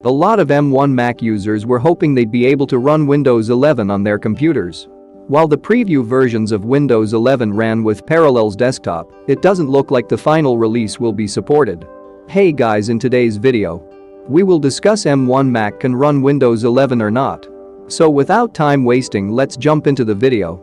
A lot of M1 Mac users were hoping they'd be able to run Windows 11 on their computers. While the preview versions of Windows 11 ran with Parallels Desktop, it doesn't look like the final release will be supported. Hey guys, in today's video, we will discuss M1 Mac can run Windows 11 or not. So without time wasting, let's jump into the video.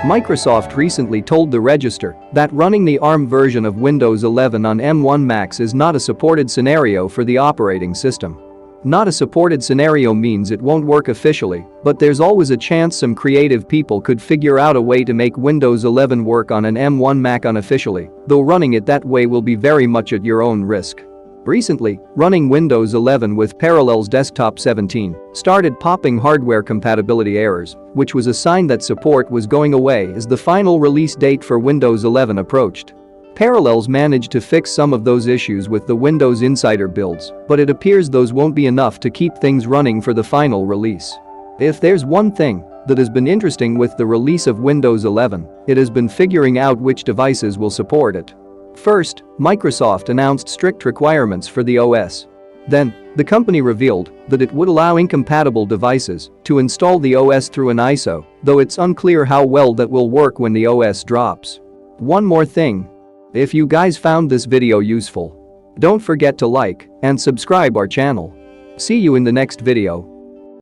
Microsoft recently told the Register that running the ARM version of Windows 11 on M1 Macs is not a supported scenario for the operating system. Not a supported scenario means it won't work officially, but there's always a chance some creative people could figure out a way to make Windows 11 work on an M1 Mac unofficially, though running it that way will be very much at your own risk. Recently, running Windows 11 with Parallels Desktop 17 started popping hardware compatibility errors, which was a sign that support was going away as the final release date for Windows 11 approached. Parallels managed to fix some of those issues with the Windows Insider builds, but it appears those won't be enough to keep things running for the final release. If there's one thing that has been interesting with the release of Windows 11, it has been figuring out which devices will support it. First, Microsoft announced strict requirements for the OS. Then, the company revealed that it would allow incompatible devices to install the OS through an ISO, though it's unclear how well that will work when the OS drops. One more thing. If you guys found this video useful, don't forget to like and subscribe our channel. See you in the next video.